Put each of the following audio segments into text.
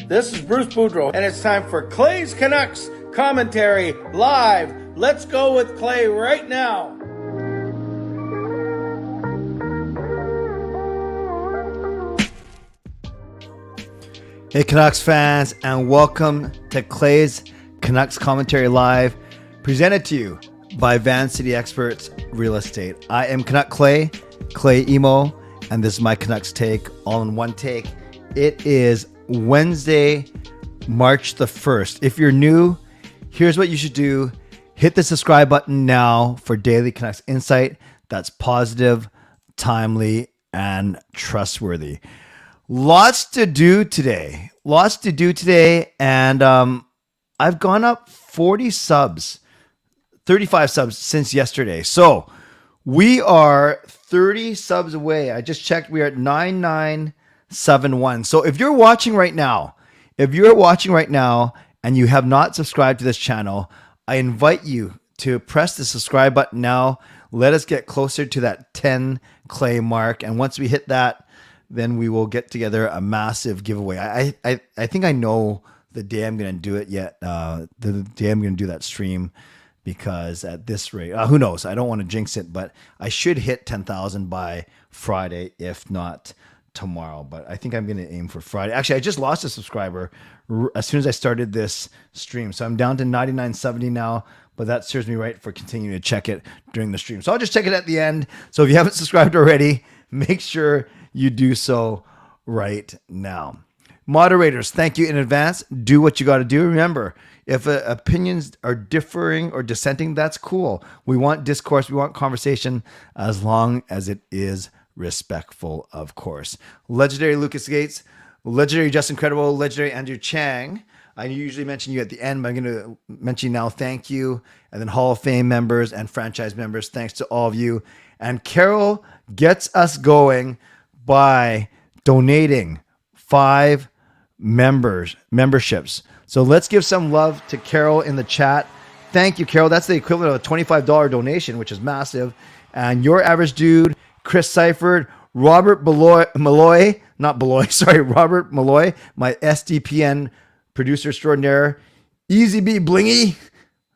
This is Bruce Boudreau, and it's time for Clay's Canucks commentary live. Let's go with Clay right now. Hey Canucks fans, and welcome to Clay's Canucks commentary live, presented to you by Van City Experts Real Estate. I am Canuck Clay Emo, and this is my Canucks take, all in one take. It is Wednesday, March the 1st. If you're new, here's what you should do. Hit the subscribe button now for daily Canucks insight that's positive, timely, and trustworthy. Lots to do today. And I've gone up 40 subs, 35 subs since yesterday. So we are 30 subs away. I just checked. We are at 9971. So if you're watching right now and you have not subscribed to this channel, I invite you to press the subscribe button now. Let us get closer to that 10 Clay mark. And once we hit that, then we will get together a massive giveaway. I think I know the day I'm going to do it yet. The day I'm going to do that stream, because at this rate, who knows? I don't want to jinx it, but I should hit 10,000 by Friday, if not tomorrow. But I think I'm going to aim for Friday. Actually, I just lost a subscriber as soon as I started this stream. So I'm down to 9970 now, but that serves me right for continuing to check it during the stream. So I'll just check it at the end. So if you haven't subscribed already, make sure you do so right now. Moderators, thank you in advance. Do what you got to do. Remember, if opinions are differing or dissenting, that's cool. We want discourse. We want conversation, as long as it is respectful, of course. Legendary Lucas Gates, legendary Justin Credible, legendary Andrew Chang. I usually mention you at the end, but I'm going to mention you now. Thank you. And then Hall of Fame members and franchise members, thanks to all of you. And Carol gets us going by donating 5 memberships. So let's give some love to Carol in the chat. Thank you, Carol. That's the equivalent of a $25 donation, which is massive. And Your Average Dude, Chris Seifert, Robert Malloy, Robert Malloy, my SDPN producer extraordinaire, Easy B Blingy.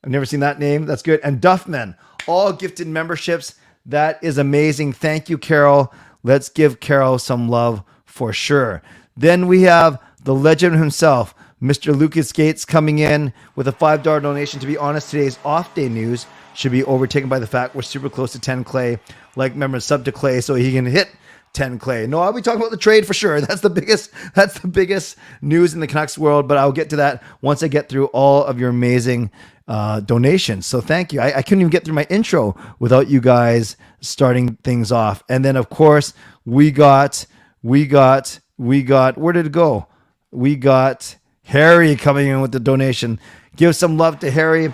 I've never seen that name. That's good. And Duffman, all gifted memberships. That is amazing. Thank you, Carol. Let's give Carol some love for sure. Then we have the legend himself, Mr. Lucas Gates, coming in with a $5 donation. To be honest, today's off day news should be overtaken by the fact we're super close to 10 Clay. Like, remember, sub to Clay so he can hit 10 Clay. No, I'll be talking about the trade for sure. That's the biggest news in the Canucks world, but I'll get to that once I get through all of your amazing donations. So thank you. I couldn't even get through my intro without you guys starting things off. And then of course we got, where did it go? We got Harry coming in with the donation. Give some love to Harry.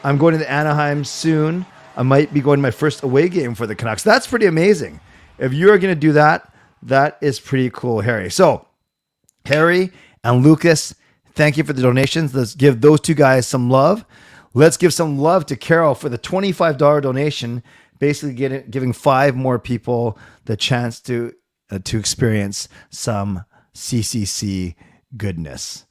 I'm going to the Anaheim soon. I might be going to my first away game for the Canucks. That's pretty amazing. If you're going to do that, that is pretty cool, Harry. So Harry and Lucas, thank you for the donations. Let's give those two guys some love. Let's give some love to Carol for the $25 donation, basically giving 5 more people the chance to experience some CCC goodness.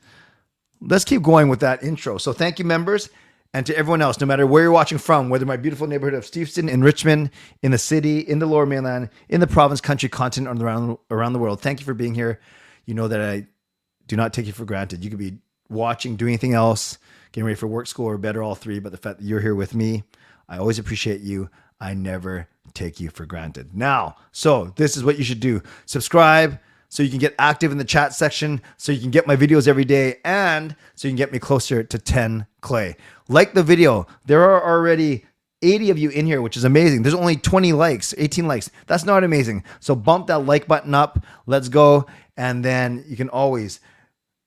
Let's keep going with that intro. So thank you, members, and to everyone else, no matter where you're watching from, whether my beautiful neighborhood of Steveston, in Richmond, in the city, in the Lower Mainland, in the province, country, continent, or around the world. Thank you for being here. You know that I do not take you for granted. You could be watching, doing anything else, getting ready for work, school, or bed, or all three, but the fact that you're here with me, I always appreciate you. I never take you for granted. Now, so this is what you should do. Subscribe so you can get active in the chat section, so you can get my videos every day, and so you can get me closer to 10 Clay. Like the video. There are already 80 of you in here, which is amazing. There's only 20 likes, 18 likes. That's not amazing. So bump that like button up. Let's go. And then you can always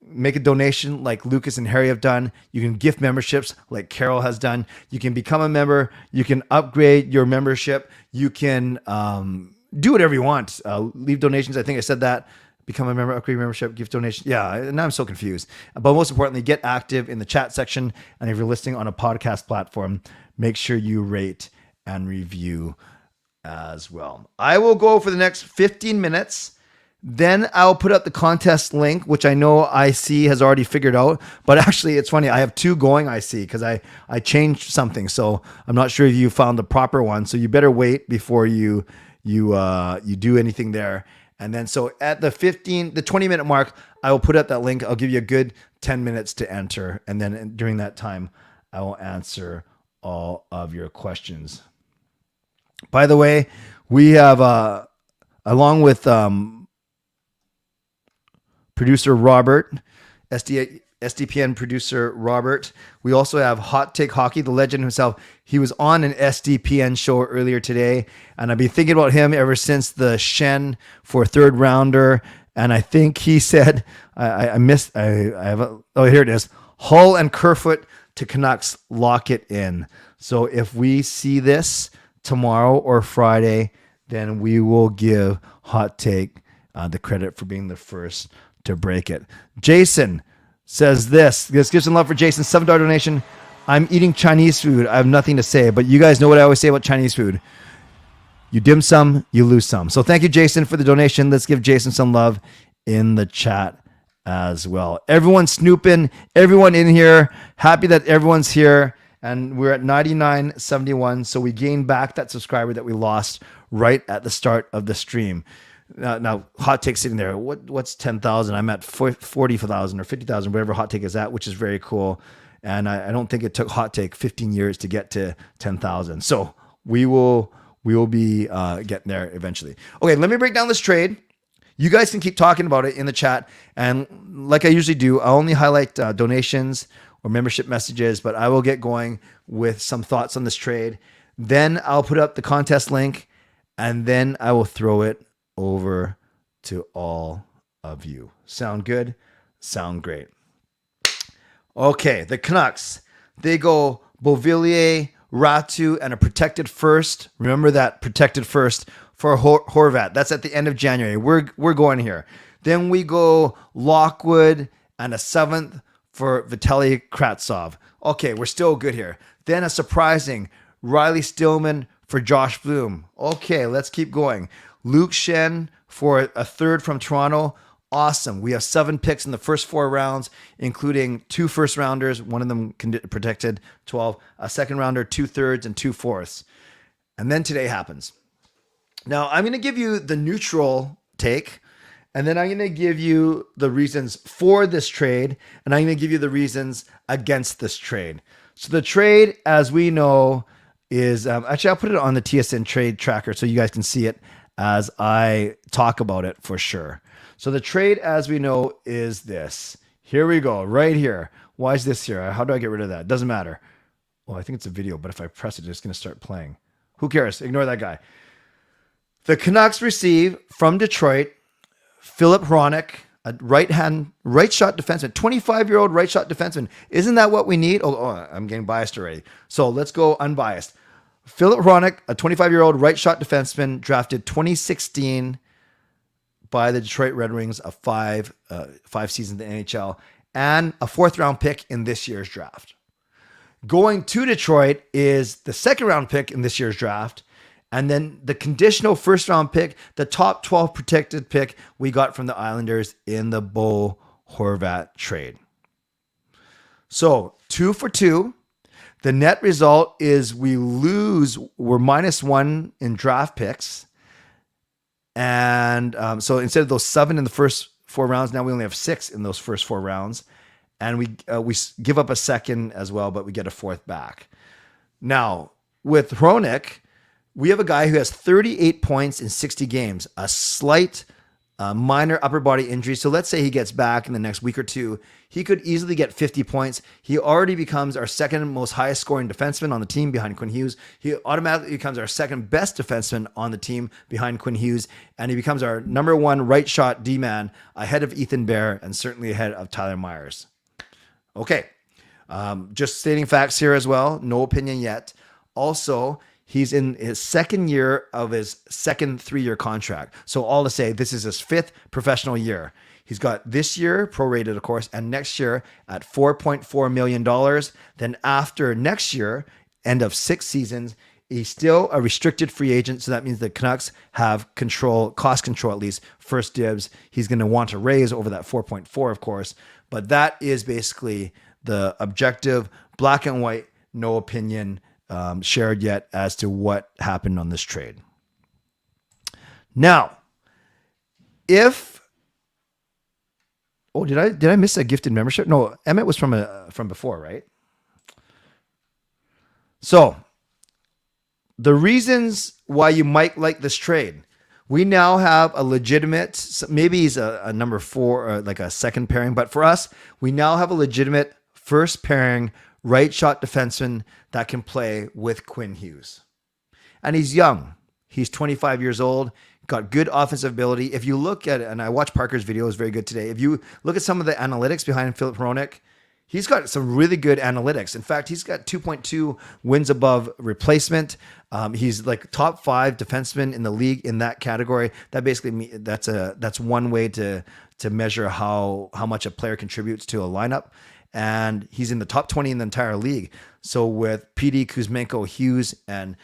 make a donation like Lucas and Harry have done. You can gift memberships like Carol has done. You can become a member. You can upgrade your membership. You can do whatever you want. Leave donations. I think I said that become a member, upgrade membership, gift donation. Yeah, now I'm so confused. But most importantly, get active in the chat section. And if you're listening on a podcast platform, make sure you rate and review as well. I will go for the next 15 minutes. Then I'll put up the contest link, which I know IC has already figured out. But actually, it's funny. I have two going IC because I changed something. So I'm not sure if you found the proper one. So you better wait before you do anything there. And then so at the 20-minute mark, I will put up that link. I'll give you a good 10 minutes to enter. And then during that time, I will answer all of your questions. By the way, we have, along with producer Robert, SDPN producer Robert, we also have Hot Take Hockey, the legend himself. He was on an SDPN show earlier today, and I've been thinking about him ever since the Shen for third rounder. And I think he said, here it is, Hull and Kerfoot to Canucks, lock it in. So if we see this tomorrow or Friday, then we will give Hot Take the credit for being the first to break it. Jason says this gives some love for Jason, $7 donation. I'm eating Chinese food. I have nothing to say, but you guys know what I always say about Chinese food. You dim some, you lose some. So thank you, Jason, for the donation. Let's give Jason some love in the chat as well. Everyone snooping, everyone in here. Happy that everyone's here. And we're at 99.71. So we gained back that subscriber that we lost right at the start of the stream. Now, Hot Take sitting there. What's 10,000? I'm at 40,000 or 50,000, whatever Hot Take is at, which is very cool. And I don't think it took Hot Take 15 years to get to 10,000. So we will be getting there eventually. Okay, let me break down this trade. You guys can keep talking about it in the chat. And like I usually do, I only highlight donations or membership messages, but I will get going with some thoughts on this trade. Then I'll put up the contest link, and then I will throw it over to all of you. Sound good? Sound great. Okay, the Canucks, they go Beauvillier, Ratu, and a protected first. Remember that protected first for Horvat. That's at the end of January. We're going here. Then we go Lockwood and a 7th for Vitaly Kravtsov. Okay, we're still good here. Then a surprising Riley Stillman for Josh Bloom. Okay, let's keep going. Luke Shen for a 3rd from Toronto. Awesome. We have 7 picks in the first 4 rounds, including 2 first rounders, one of them protected, 12, a 2nd rounder, 2 thirds, and 2 fourths. And then today happens. Now, I'm going to give you the neutral take, and then I'm going to give you the reasons for this trade, and I'm going to give you the reasons against this trade. So the trade, as we know, is actually, I'll put it on the TSN trade tracker so you guys can see it as I talk about it for sure. So the trade, as we know, is this. Here we go, right here. Why is this here? How do I get rid of that? Doesn't matter. Well, I think it's a video, but if I press it, it's going to start playing. Who cares? Ignore that guy. The Canucks receive from Detroit FILIP HRONEK, a right shot defenseman, 25-year-old right shot defenseman. Isn't that what we need? Oh, I'm getting biased already. So let's go unbiased. FILIP HRONEK, a 25-year-old right shot defenseman, drafted 2016 by the Detroit Red Wings, of 5 seasons in the NHL, and a 4th round pick in this year's draft. Going to Detroit is the 2nd round pick in this year's draft, and then the conditional 1st round pick, the top 12 protected pick we got from the Islanders in the Bo Horvat trade. So 2 for 2. The net result is we're -1 in draft picks. And so instead of those 7 in the first 4 rounds, now we only have 6 in those first 4 rounds. And we give up a 2nd as well, but we get a 4th back. Now, with HRONEK, we have a guy who has 38 points in 60 games, a slight minor upper body injury. So let's say he gets back in the next week or 2. He could easily get 50 points. He already becomes our 2nd most highest scoring defenseman on the team behind Quinn Hughes. He automatically becomes our 2nd best defenseman on the team behind Quinn Hughes. And he becomes our number 1 right shot D-man ahead of Ethan Bear and certainly ahead of Tyler Myers. Okay. Just stating facts here as well. No opinion yet. Also, He's in his second year of his second 3-year contract. So all to say, this is his 5th professional year. He's got this year, prorated, of course, and next year at $4.4 million. Then after next year, end of 6 seasons, he's still a restricted free agent. So that means the Canucks have control, cost control at least, first dibs. He's going to want to raise over that 4.4, of course. But that is basically the objective, black and white, no opinion shared yet as to what happened on this trade. Now, if did I miss a gifted membership? No, Emmett was from before, right? So the reasons why you might like this trade. We now have a legitimate, maybe he's a number 4 or like a second pairing, but for us, we now have a legitimate first pairing right shot defenseman that can play with Quinn Hughes. And he's young. He's 25 years old, got good offensive ability. If you look at it, and I watched Parker's video, it was very good today. If you look at some of the analytics behind FILIP HRONEK, he's got some really good analytics. In fact, he's got 2.2 wins above replacement. He's like top 5 defenseman in the league in that category. That basically that's one way to measure how much a player contributes to a lineup. And he's in the top 20 in the entire league. So with PD, Kuzmenko, Hughes, and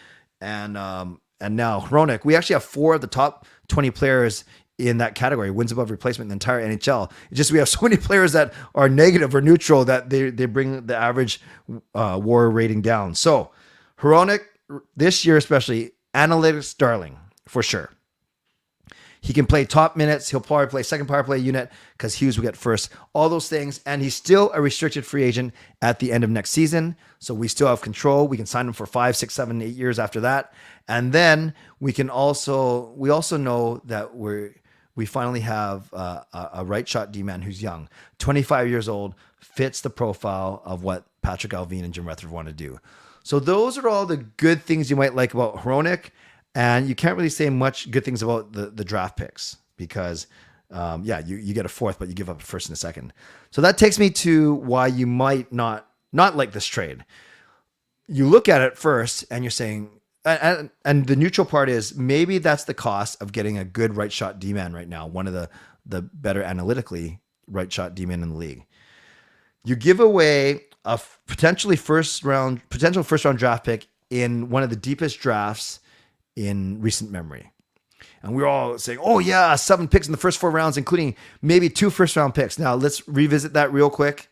now HRONEK, we actually have 4 of the top 20 players in that category, wins above replacement in the entire NHL. It's just we have so many players that are negative or neutral that they bring the average WAR rating down. So HRONEK, this year especially, analytics darling, for sure. He can play top minutes. He'll probably play second power play unit because Hughes will get first. All those things. And he's still a restricted free agent at the end of next season. So we still have control. We can sign him for 5, 6, 7, 8 years after that. And then we also know that we finally have a right shot D-man who's young, 25 years old, fits the profile of what Patrick Allvin and Jim Rutherford want to do. So those are all the good things you might like about HRONEK. And you can't really say much good things about the draft picks because, you get a 4th, but you give up a 1st and a 2nd. So that takes me to why you might not like this trade. You look at it first and you're saying, and the neutral part is maybe that's the cost of getting a good right shot D-man right now, one of the better analytically right shot D-man in the league. You give away a potential first round draft pick in one of the deepest drafts in recent memory. And we're all saying, oh yeah, 7 picks in the first 4 rounds, including maybe 2 first-round picks. Now let's revisit that real quick.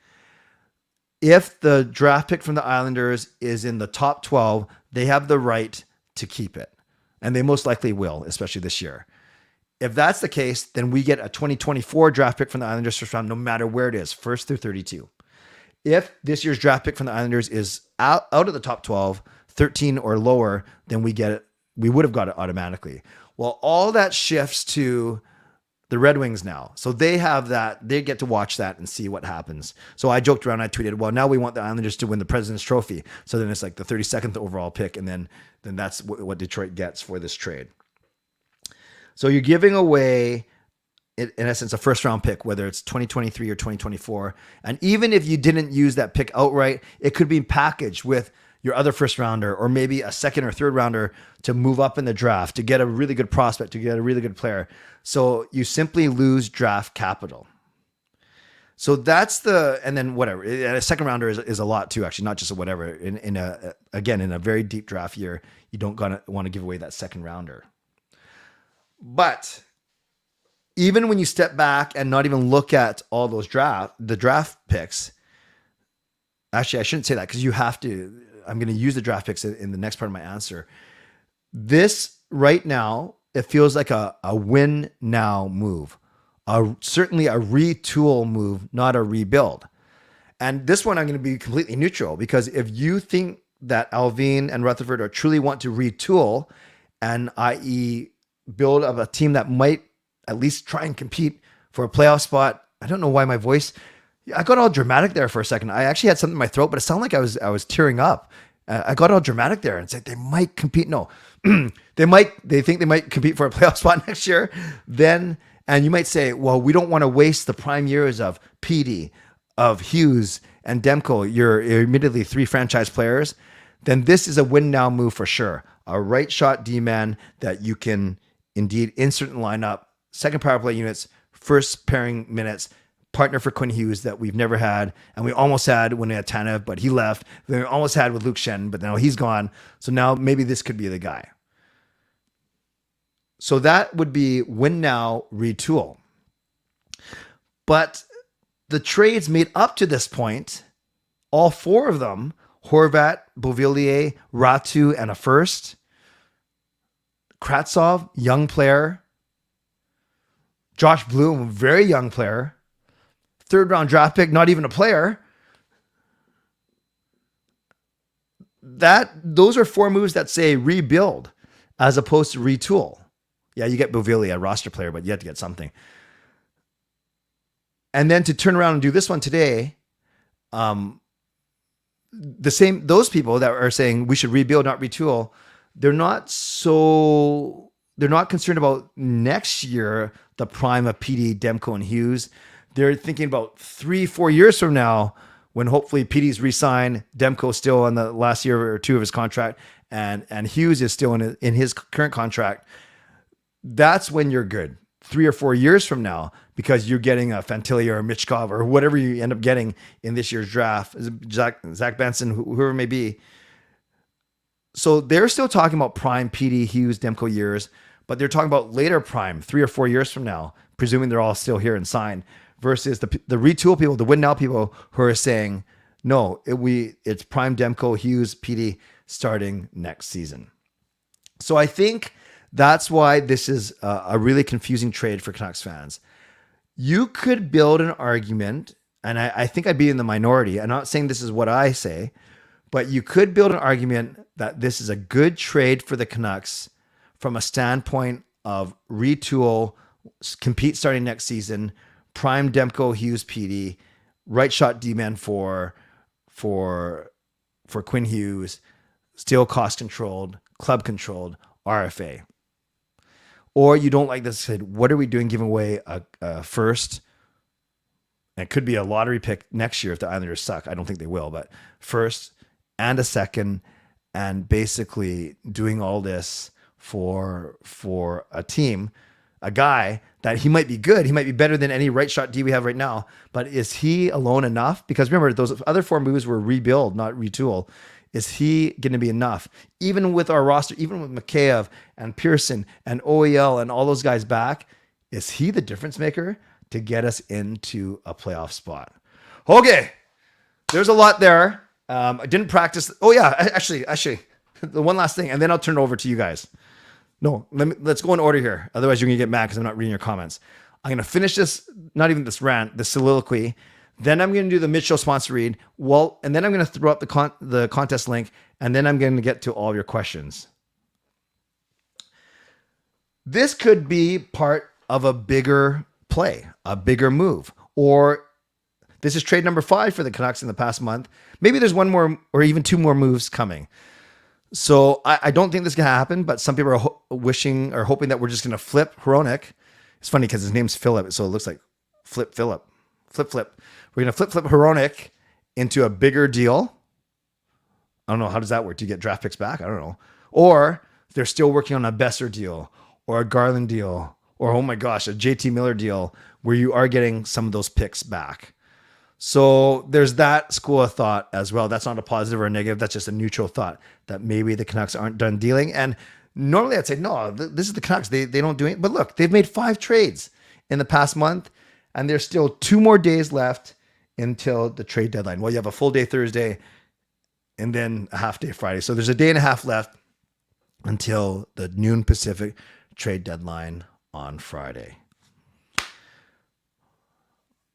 If the draft pick from the Islanders is in the top 12, they have the right to keep it. And they most likely will, especially this year. If that's the case, then we get a 2024 draft pick from the Islanders first round, no matter where it is, 1st through 32. If this year's draft pick from the Islanders is out of the top 12, 13 or lower, then we get it. We would have got it automatically. Well, all that shifts to the Red Wings now. So they have that. They get to watch that and see what happens. So I joked around. I tweeted, well, now we want the Islanders to win the President's Trophy. So then it's like the 32nd overall pick. And then that's what Detroit gets for this trade. So you're giving away, in essence, a first round pick, whether it's 2023 or 2024. And even if you didn't use that pick outright, it could be packaged with your other first rounder or maybe a 2nd or 3rd rounder to move up in the draft, to get a really good prospect, to get a really good player. So you simply lose draft capital. So that's and then whatever. And a 2nd rounder is a lot too, actually, not just a whatever. In a very deep draft year, you don't want to give away that 2nd rounder. But even when you step back and not even look at all those the draft picks, actually, I shouldn't say that because you have to. I'm going to use the draft picks in the next part of my answer. This right now, it feels like a win now move, certainly a retool move, not a rebuild. And this one, I'm going to be completely neutral because if you think that Allvin and Rutherford are truly want to retool and i.e. build up a team that might at least try and compete for a playoff spot. I don't know why my voice, I got all dramatic there for a second. I actually had something in my throat, but it sounded like I was tearing up. I got all dramatic there and said they might compete. No, they think they might compete for a playoff spot next year. Then, and you might say, well, we don't want to waste the prime years of PD, of Hughes and Demko. You're admittedly 3 franchise players. then this is a win now move for sure. A right shot D-man that you can indeed insert in lineup, second power play units, first pairing minutes, partner for Quinn Hughes that we've never had, and we almost had when we had Tanev, but he left. Then we almost had with Luke Shen, but now he's gone. So now maybe this could be the guy. So that would be win now, retool. But the trades made up to this point, all four of them, Horvat, Beauvillier, Ratu, and a first. Kratsov, young player. Josh Bloom, very young player. Third round draft pick, not even a player. Those are four moves that say rebuild as opposed to retool. Yeah, you get Beauvillier, a roster player, but you have to get something. And then to turn around and do this one today, those people that are saying we should rebuild, not retool, they're not concerned about next year, the prime of PD, Demko, and Hughes. They're thinking about 3-4 years from now, when hopefully PD's re-signed, Demko's still on the last year or two of his contract, and Hughes is still in his current contract. That's when you're good. 3 or 4 years from now, because you're getting a Fantilli or a Michkov or whatever you end up getting in this year's draft, Zach Benson, whoever it may be. So they're still talking about prime PD, Hughes, Demko years, but they're talking about later prime, 3 or 4 years from now, presuming they're all still here and signed, versus the retool people, the win now people who are saying, no, it's prime Demko, Hughes, PD starting next season. So I think that's why this is a really confusing trade for Canucks fans. You could build an argument, and I think I'd be in the minority. I'm not saying this is what I say, but you could build an argument that this is a good trade for the Canucks from a standpoint of retool, compete starting next season, prime Demko, Hughes, PD, right shot D-man for Quinn Hughes, still cost controlled, club controlled, RFA. Or you don't like this, said, what are we doing giving away a first? And it could be a lottery pick next year if the Islanders suck. I don't think they will, but first and a second, and basically doing all this for a team, a guy that he might be good. He might be better than any right shot D we have right now, but is he alone enough? Because remember, those other four moves were rebuild, not retool. Is he going to be enough? Even with our roster, even with Mikheyev and Pearson and OEL and all those guys back, is he the difference maker to get us into a playoff spot? Okay, there's a lot there. I didn't practice. Oh yeah, actually, the one last thing, and then I'll turn it over to you guys. No, let's go in order here. Otherwise, you're going to get mad because I'm not reading your comments. I'm going to finish this, not even this rant, this soliloquy. Then I'm going to do the mid-show sponsor read. Well, and then I'm going to throw up the contest link, and then I'm going to get to all your questions. This could be part of a bigger play, a bigger move, or this is trade number 5 for the Canucks in the past month. Maybe there's one more or even 2 more moves coming. So I don't think this is going to happen, but some people are wishing or hoping that we're just going to flip HRONEK. It's funny because his name's Philip, so it looks like flip Philip. Flip. We're going to flip HRONEK into a bigger deal. I don't know. How does that work? Do you get draft picks back? I don't know. Or they're still working on a Besser deal or a Garland deal or, oh my gosh, a JT Miller deal where you are getting some of those picks back. So there's that school of thought as well. That's not a positive or a negative. That's just a neutral thought that maybe the Canucks aren't done dealing. And normally I'd say, no, this is the Canucks. They don't do it. But look, they've made 5 trades in the past month, and there's still 2 more days left until the trade deadline. Well, you have a full day Thursday and then a half day Friday. So there's a day and a half left until the noon Pacific trade deadline on Friday.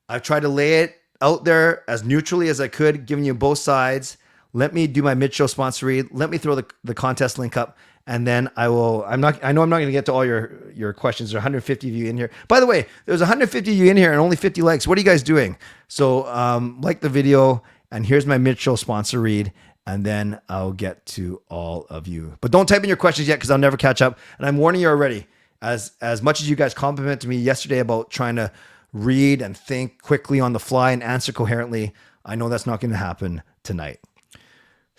I've tried to lay it out there as neutrally as I could, giving you both sides. Let me do my mid-show sponsor read. Let me throw the contest link up, and then I know I'm not going to get to all your questions. There are 150 of you in here. By the way, there's 150 of you in here and only 50 likes. What are you guys doing? So like the video, and here's my mid-show sponsor read, and then I'll get to all of you. But don't type in your questions yet because I'll never catch up. And I'm warning you already, as much as you guys complimented me yesterday about trying to read and think quickly on the fly and answer coherently, I know that's not going to happen tonight.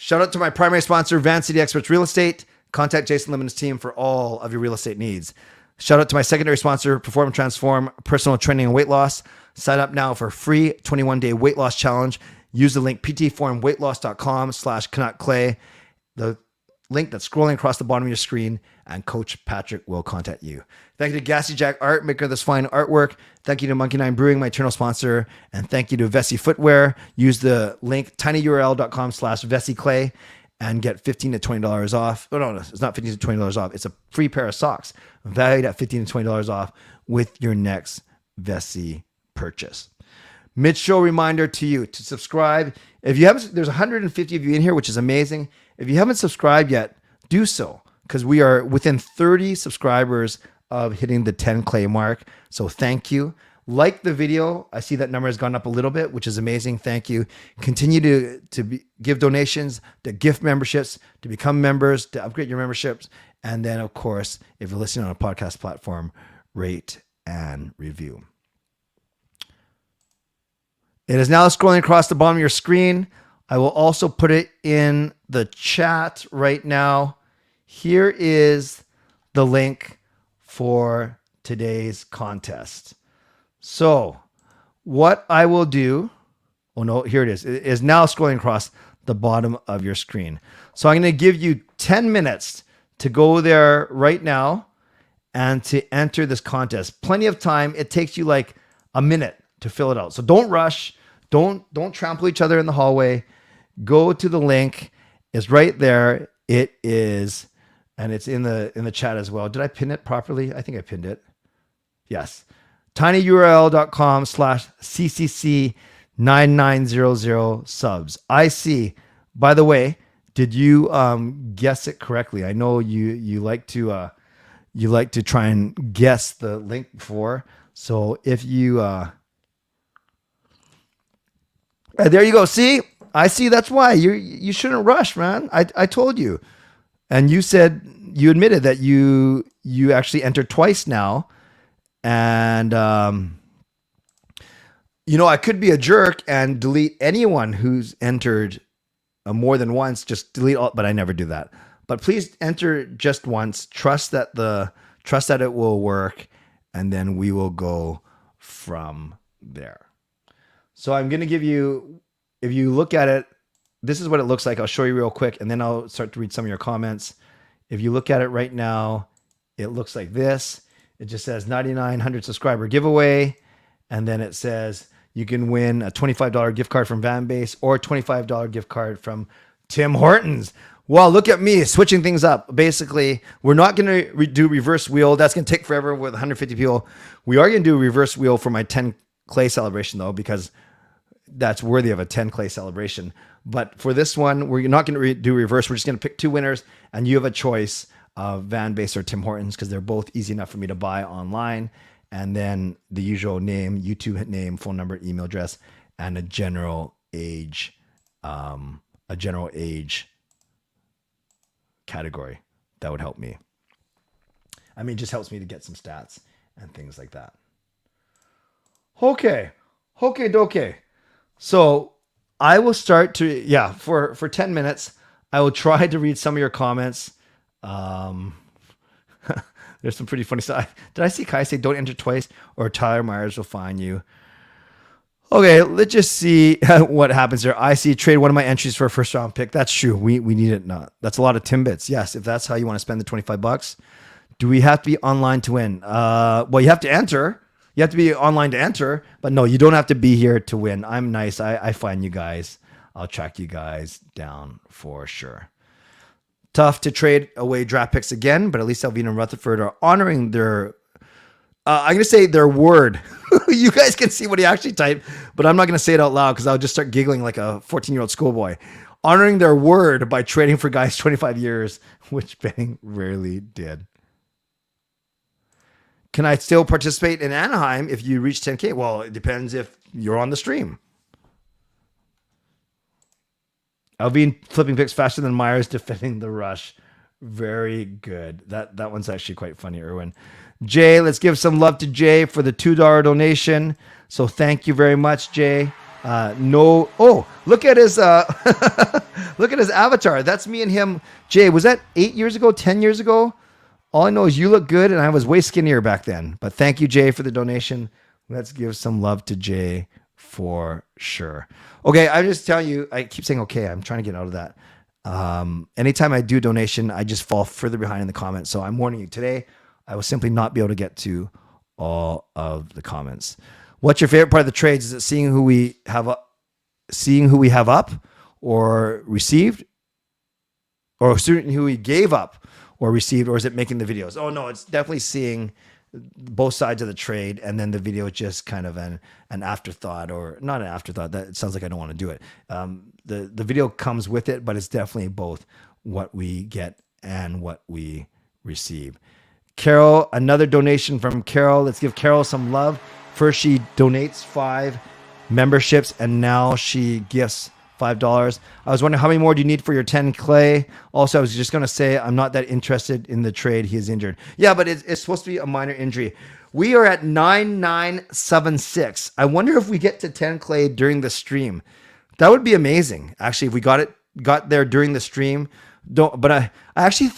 Shout out to my primary sponsor, Van City Experts Real Estate. Contact Jason Lim and his team for all of your real estate needs. Shout out to my secondary sponsor, Perform and Transform, personal training and weight loss. Sign up now for a free 21-day weight loss challenge. Use the link ptformweightloss.com/CanuckClay. The link that's scrolling across the bottom of your screen, and Coach Patrick will contact you. Thank you to Gassy Jack Art, maker of this fine artwork. Thank you to Monkey 9 Brewing, my eternal sponsor. And thank you to Vessi Footwear. Use the link tinyurl.com/VessiClay and get $15 to $20 off. Oh, no, it's not $15 to $20 off. It's a free pair of socks valued at $15 to $20 off with your next Vessi purchase. Mid-show reminder to you to subscribe. If you haven't, there's 150 of you in here, which is amazing. If you haven't subscribed yet, do so, because we are within 30 subscribers of hitting the 10 Clay mark. So thank you. Like the video. I see that number has gone up a little bit, which is amazing. Thank you. Continue to give donations, to gift memberships, to become members, to upgrade your memberships. And then, of course, if you're listening on a podcast platform, rate and review. It is now scrolling across the bottom of your screen. I will also put it in the chat right now. Here is the link for today's contest. So what I will do, oh no, here it is. It is now scrolling across the bottom of your screen. So I'm going to give you 10 minutes to go there right now and to enter this contest. Plenty of time. It takes you like a minute to fill it out. So don't rush. Don't trample each other in the hallway. Go to the link. It's right there. It is, and it's in the chat as well. Did I pin it properly? I think I pinned it. Yes. tinyurl.com/CCC9900 subs. I see. By the way, did you guess it correctly? I know you like to try and guess the link before. So if you there you go. See, I see. That's why you shouldn't rush, man. I told you, and you said you admitted that you actually entered twice now, and I could be a jerk and delete anyone who's entered more than once. Just delete all, but I never do that. But please enter just once. Trust that it will work, and then we will go from there. So I'm going to give you, if you look at it, this is what it looks like. I'll show you real quick, and then I'll start to read some of your comments. If you look at it right now, it looks like this. It just says 9,900 subscriber giveaway. And then it says you can win a $25 gift card from VanBase or a $25 gift card from Tim Hortons. Well, look at me switching things up. Basically, we're not going to do reverse wheel. That's going to take forever with 150 people. We are going to do a reverse wheel for my 10 Clay celebration, though, because that's worthy of a 10 Clay celebration. But for this one, we're not going to do reverse. We're just going to pick two winners, and you have a choice of VanBase or Tim Hortons, because they're both easy enough for me to buy online. And then the usual name, YouTube name, phone number, email address, and a general age category. That would help me. I mean, it just helps me to get some stats and things like that. Okay. So I will start to, for 10 minutes, I will try to read some of your comments. There's some pretty funny stuff. Did I see Kai say don't enter twice or Tyler Myers will find you? Okay, let's just see what happens there. I see trade one of my entries for a first round pick. That's true. We need it. Not. That's a lot of Timbits. Yes, if that's how you want to spend the $25. Do we have to be online to win? Well, you have to enter. You have to be online to enter, but no, you don't have to be here to win. I'm nice. I find you guys. I'll track you guys down for sure. Tough to trade away draft picks again, but at least Alvin and Rutherford are honoring their, I'm going to say their word. You guys can see what he actually typed, but I'm not going to say it out loud because I'll just start giggling like a 14-year-old schoolboy. Honoring their word by trading for guys 25 years, which Benning rarely did. Can I still participate in Anaheim if you reach 10K? Well, it depends if you're on the stream. Alvin flipping picks faster than Myers defending the rush. Very good. That one's actually quite funny, Erwin. Jay, let's give some love to Jay for the $2 donation. So thank you very much, Jay. Look at his look Look at his avatar. That's me and him. Jay, was that 8 years ago, 10 years ago? All I know is you look good, and I was way skinnier back then. But thank you, Jay, for the donation. Let's give some love to Jay for sure. Okay, I'm just telling you, I keep saying okay. I'm trying to get out of that. Anytime I do a donation, I just fall further behind in the comments. So I'm warning you today, I will simply not be able to get to all of the comments. What's your favorite part of the trades? Is it seeing who we have up or received, or certain who we gave up or received, or is it making the videos? Oh no, it's definitely seeing both sides of the trade, and then the video is just kind of an afterthought, or not an afterthought. That it sounds like I don't want to do it. The video comes with it, but it's definitely both what we get and what we receive. Carol, another donation from Carol. Let's give Carol some love. First, she donates 5 memberships, and now she gifts $5. I was wondering, how many more do you need for your 10 clay? Also, I was just going to say, I'm not that interested in the trade. He is injured. Yeah, but it's supposed to be a minor injury. We are at 9976. I wonder if we get to 10 clay during the stream. That would be amazing. Actually, if we got there during the stream. But I actually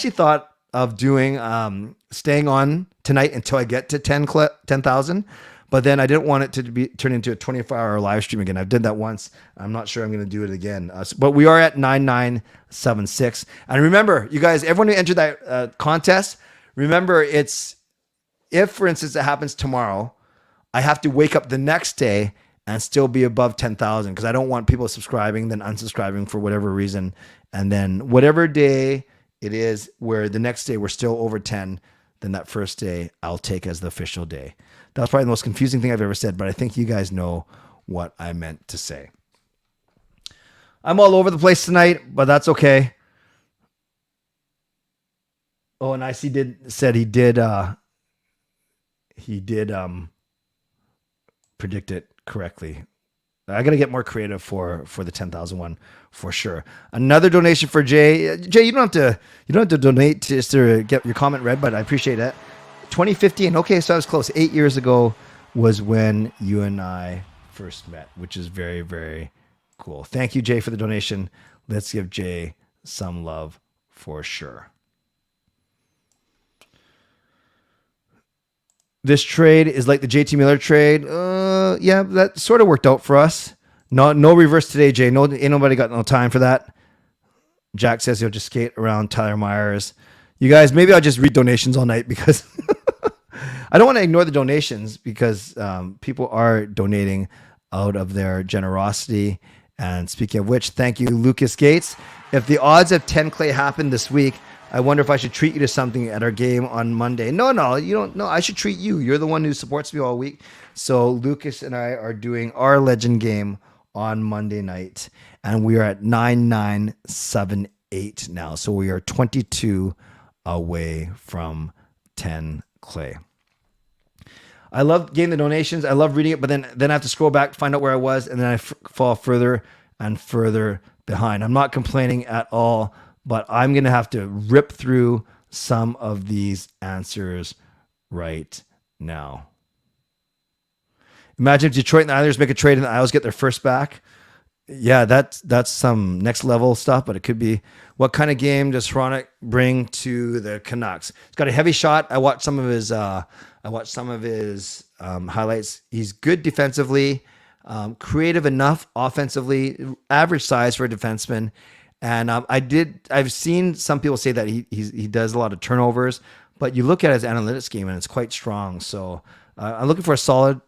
thought of doing staying on tonight until I get to 10,000. But then I didn't want it to be turned into a 24-hour live stream again. I've did that once. I'm not sure I'm going to do it again. But we are at 9976. And remember, you guys, everyone who entered that contest, remember, if, for instance, it happens tomorrow, I have to wake up the next day and still be above 10,000, because I don't want people subscribing, then unsubscribing for whatever reason. And then whatever day it is where the next day we're still over 10, then that first day I'll take as the official day. That was probably the most confusing thing I've ever said, but I think you guys know what I meant to say. I'm all over the place tonight, but that's okay. Oh, and IC said he did predict it correctly. I got to get more creative for the 10,000 one for sure. Another donation for Jay. Jay, you don't have to donate just to get your comment read, but I appreciate that. 2015. Okay, so I was close. 8 years ago was when you and I first met, which is very, very cool. Thank you, Jay, for the donation. Let's give Jay some love for sure. This trade is like the JT Miller trade. Yeah, that sort of worked out for us. No reverse today, Jay. No, ain't nobody got no time for that. Jack says he'll just skate around Tyler Myers. You guys, maybe I'll just read donations all night, because I don't want to ignore the donations, because people are donating out of their generosity. And speaking of which, thank you, Lucas Gates. If the odds of 10 clay happen this week, I wonder if I should treat you to something at our game on Monday. No, you don't. No, I should treat you. You're the one who supports me all week. So Lucas and I are doing our legend game on Monday night, and we are at 9978 now. So we are 22 away from 10 clay. I love getting the donations. I love reading it, but then I have to scroll back, find out where I was, and then I fall further and further behind. I'm not complaining at all, but I'm going to have to rip through some of these answers right now. Imagine if Detroit and the Islanders make a trade and the Isles get their first back. Yeah, that's some next level stuff, but it could be. What kind of game does HRONEK bring to the Canucks? He's got a heavy shot. I watched some of his highlights. He's good defensively, creative enough offensively, average size for a defenseman. And I've seen some people say that he does a lot of turnovers, but you look at his analytics game and it's quite strong. So I'm looking for a solid.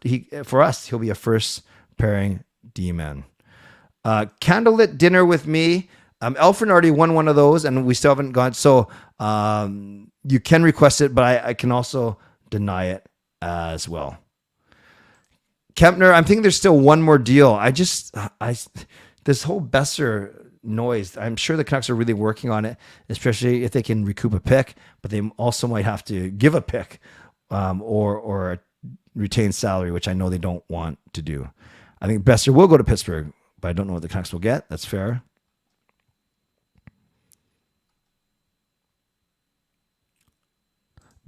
For us, he'll be a first pairing D-man. Candlelit dinner with me. Elfren already won one of those, and we still haven't gone. So you can request it, but I can also deny it as well. Kempner, I'm thinking there's still one more deal. This whole Besser noise, I'm sure the Canucks are really working on it, especially if they can recoup a pick, but they also might have to give a pick or retain salary, which I know they don't want to do. I think Besser will go to Pittsburgh, but I don't know what the Canucks will get. That's fair.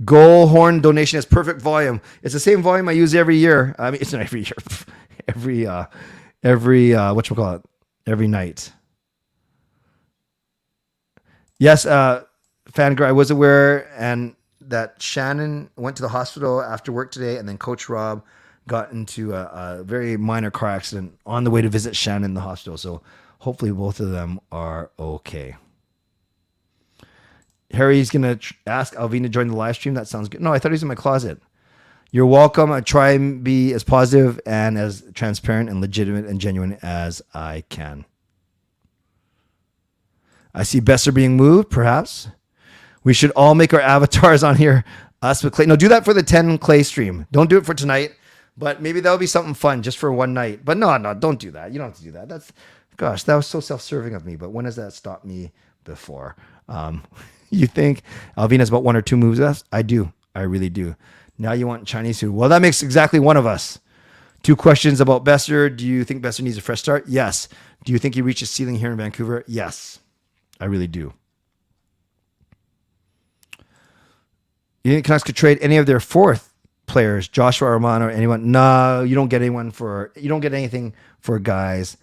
Goal horn donation has perfect volume. It's the same volume I use every year. I mean, it's not every year. every whatchamacallit, every night. Yes, Fangirl, I was aware and that Shannon went to the hospital after work today, and then Coach Rob got into a very minor car accident on the way to visit Shannon in the hospital. So hopefully both of them are okay. Harry's going to ask Alvin to join the live stream. That sounds good. No, I thought he was in my closet. You're welcome. I try and be as positive and as transparent and legitimate and genuine as I can. I see Besser being moved, perhaps. We should all make our avatars on here. Us with Clay. No, do that for the 10 Clay stream. Don't do it for tonight, but maybe that'll be something fun just for one night. But no, don't do that. You don't have to do that. That was so self-serving of me, but when has that stopped me before? You think Alvin has about 1 or 2 moves left? I do. I really do. Now you want Chinese food. Well, that makes exactly one of us. 2 questions about Besser. Do you think Besser needs a fresh start? Yes. Do you think he reached his ceiling here in Vancouver? Yes. I really do. You think Canucks could trade any of their 4th players, Joshua Romano or anyone? No, you don't get anything for guys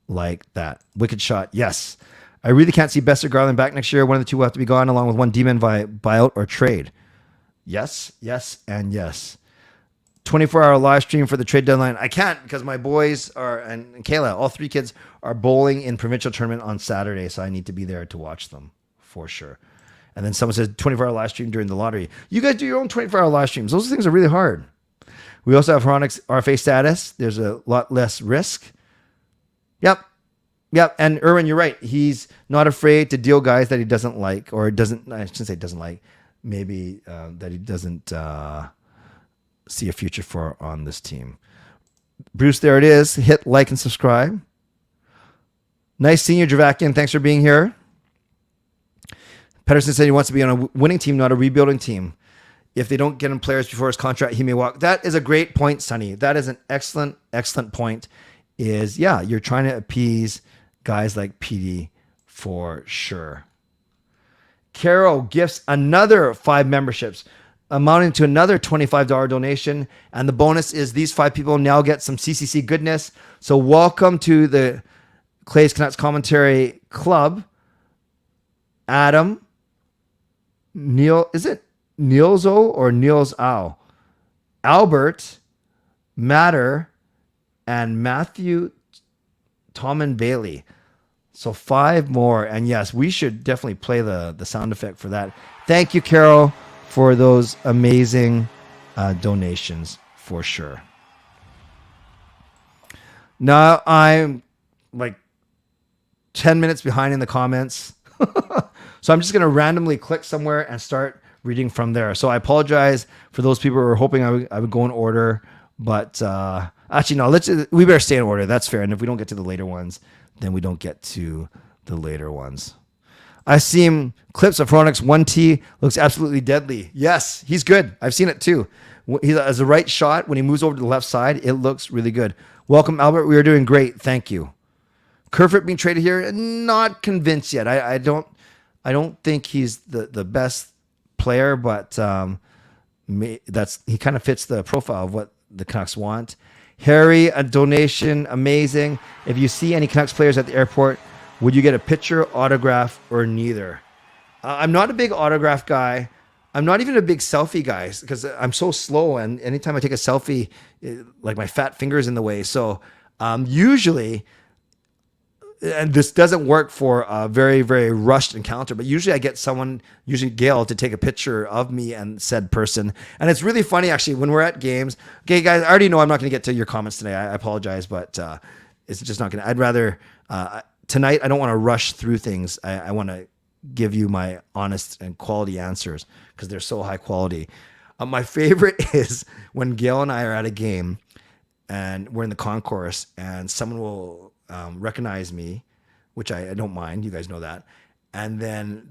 like that. Wicked shot. Yes. I really can't see Besser Garland back next year. One of the 2 will have to be gone, along with one D-man via buyout or trade. Yes, and yes. 24-hour live stream for the trade deadline. I can't because my boys and Kayla, all 3 kids are bowling in provincial tournament on Saturday, so I need to be there to watch them for sure. And then someone says 24-hour live stream during the lottery. You guys do your own 24-hour live streams. Those things are really hard. We also have HRONEK's RFA status. There's a lot less risk. Yep. And Erwin, you're right. He's not afraid to deal guys that he doesn't like, or I shouldn't say doesn't like, maybe that he doesn't see a future for on this team. Bruce, there it is. Hit like and subscribe. Nice seeing you, Dravakian. Thanks for being here. Pedersen said he wants to be on a winning team, not a rebuilding team. If they don't get him players before his contract, he may walk. That is a great point, Sonny. That is an excellent point. You're trying to appease guys like PD for sure. Carol gifts another 5 memberships, amounting to another $25 donation. And the bonus is these 5 people now get some CCC goodness. So welcome to the Clay's Canucks Commentary Club. Adam, Neil, is it Nielso or Niels Au? Albert, Matter, and Matthew, Tom and Bailey. So 5 more. And yes, we should definitely play the sound effect for that. Thank you, Carol, for those amazing donations for sure. Now I'm like 10 minutes behind in the comments. So I'm just going to randomly click somewhere and start reading from there. So I apologize for those people who were hoping I would go in order. But actually, no, we better stay in order. That's fair. And if we don't get to the later ones, then we don't get to the later ones. I've seen clips of HRONEK's 1T. Looks absolutely deadly. Yes, he's good. I've seen it too. He has a right shot. When he moves over to the left side, it looks really good. Welcome, Albert. We are doing great. Thank you. Kerfoot being traded here? Not convinced yet. I don't think he's the best player, but he kind of fits the profile of what the Canucks want. Harry, a donation, amazing. If you see any Canucks players at the airport, would you get a picture, autograph, or neither? I'm not a big autograph guy. I'm not even a big selfie guy because I'm so slow, and anytime I take a selfie, like my fat finger's in the way. So usually, and this doesn't work for a very, very rushed encounter, but usually I get someone, usually Gail, to take a picture of me and said person. And it's really funny, actually, when we're at games. Okay, guys, I already know I'm not going to get to your comments today. I apologize, but it's just not going to. I'd rather, tonight, I don't want to rush through things. I want to give you my honest and quality answers because they're so high quality. My favorite is when Gail and I are at a game and we're in the concourse and someone will recognize me, which I don't mind. You guys know that. And then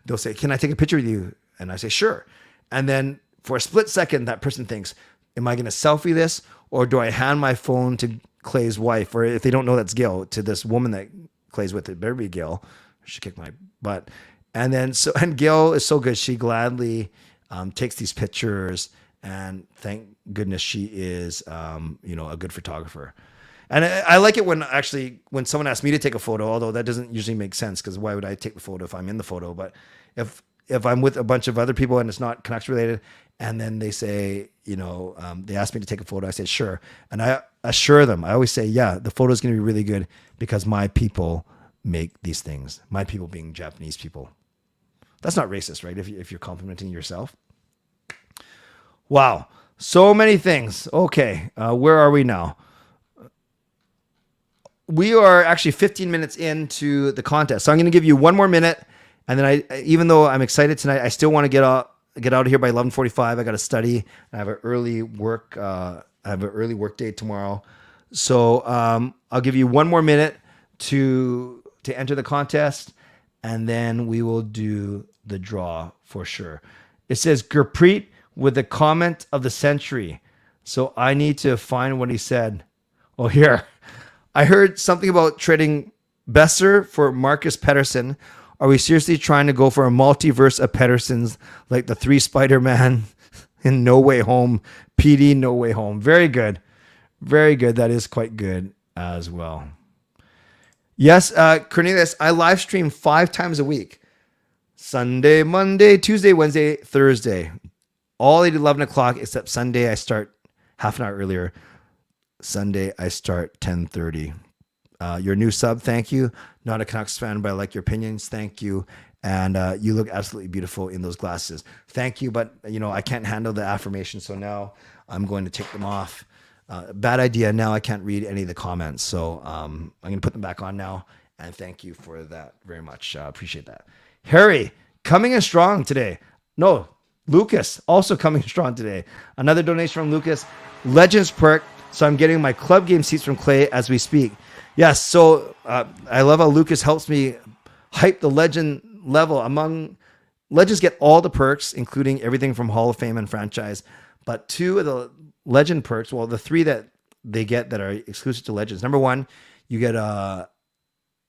they'll say, "Can I take a picture with you?" And I say, "Sure." And then for a split second, that person thinks, "Am I going to selfie this, or do I hand my phone to Clay's wife?" Or if they don't know that's Gail, to this woman that Clay's with. It better be Gail. She kicked my butt. And then and Gail is so good. She gladly takes these pictures, and thank goodness she is, a good photographer. And I like it when someone asks me to take a photo, although that doesn't usually make sense because why would I take the photo if I'm in the photo? But if I'm with a bunch of other people and it's not Canucks related, and then they say, they ask me to take a photo, I say, sure. And I assure them, I always say, yeah, the photo is going to be really good because my people make these things. My people being Japanese people. That's not racist, right? If you're complimenting yourself. Wow. So many things. Okay. Where are we now? We are actually 15 minutes into the contest. So I'm going to give you one more minute. And then even though I'm excited tonight, I still want to get out of here by 11:45. I got to study. I have an early work. Day tomorrow. So I'll give you one more minute to enter the contest, and then we will do the draw for sure. It says Gurpreet with the comment of the century. So I need to find what he said. Oh, here. I heard something about trading Besser for Marcus Pettersson. Are we seriously trying to go for a multiverse of Petterssons like the 3 Spider-Man in No Way Home, PD No Way Home? Very good. Very good. That is quite good as well. Yes, Cornelius, I live stream 5 times a week. Sunday, Monday, Tuesday, Wednesday, Thursday. All at 11 o'clock except Sunday I start half an hour earlier. Sunday I start 10:30. Your new sub, thank you. Not a Canucks fan, but I like your opinions. Thank you. And you look absolutely beautiful in those glasses. Thank you, but I can't handle the affirmation, so now I'm going to take them off. Bad idea. Now I can't read any of the comments, so I'm going to put them back on now. And thank you for that very much. Appreciate that. Harry, coming in strong today. No, Lucas, also coming strong today. Another donation from Lucas. Legends perk. So I'm getting my club game seats from Clay as we speak. Yes, so I love how Lucas helps me hype the legend level. Among legends get all the perks, including everything from Hall of Fame and franchise. But 2 of the legend perks, well, the 3 that they get that are exclusive to legends. Number 1, you get a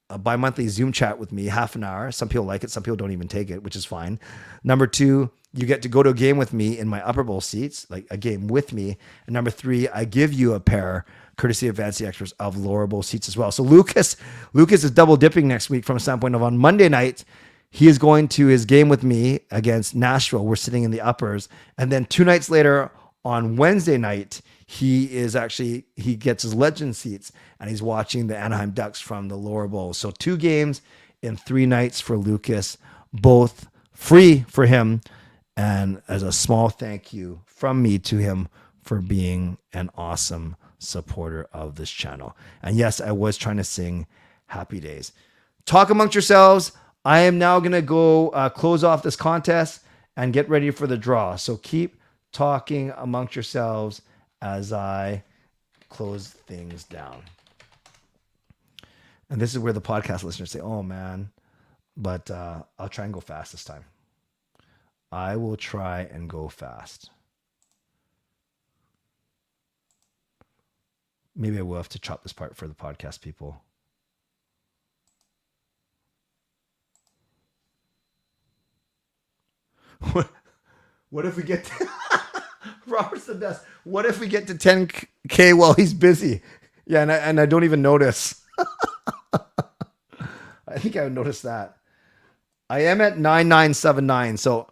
bi-monthly Zoom chat with me, half an hour. Some people like it. Some people don't even take it, which is fine. Number 2, you get to go to a game with me in my upper bowl seats, like a game with me. And number 3, I give you a pair, courtesy of Fancy Extras, of lower bowl seats as well. So Lucas is double dipping next week from a standpoint of on Monday night, he is going to his game with me against Nashville. We're sitting in the uppers. And then 2 nights later on Wednesday night, he gets his legend seats and he's watching the Anaheim Ducks from the lower bowl. So 2 games in 3 nights for Lucas, both free for him. And as a small thank you from me to him for being an awesome supporter of this channel. And yes, I was trying to sing Happy Days. Talk amongst yourselves. I am now going to go close off this contest and get ready for the draw. So keep talking amongst yourselves as I close things down. And this is where the podcast listeners say, oh man, but I'll try and go fast this time. I will try and go fast. Maybe I will have to chop this part for the podcast people. What if we get to Robert's the best. What if we get to 10K while he's busy? Yeah, and I don't even notice. I think I would notice that. I am at 9979, so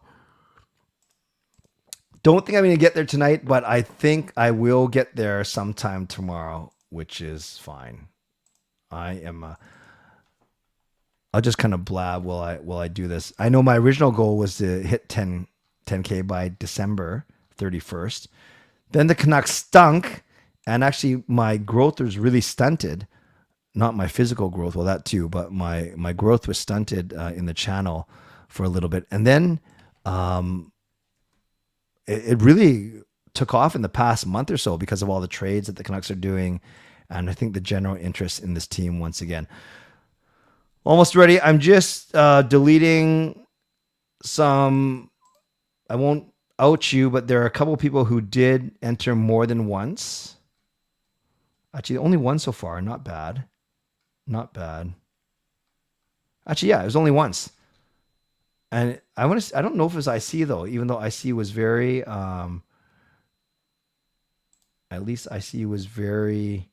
don't think I'm going to get there tonight, but I think I will get there sometime tomorrow, which is fine. I'll just kind of blab while I do this. I know my original goal was to hit 10K by December 31st. Then the Canucks stunk, and actually my growth was really stunted. Not my physical growth, well, that too, but my growth was stunted in the channel for a little bit. And then it really took off in the past month or so because of all the trades that the Canucks are doing. And I think the general interest in this team once again. Almost ready. I'm just deleting some. I won't out you, but there are a couple of people who did enter more than once. Actually, only one so far. Not bad. Not bad. Actually, yeah, it was only once. And I don't know if it was IC though, even though IC was very, at least IC was very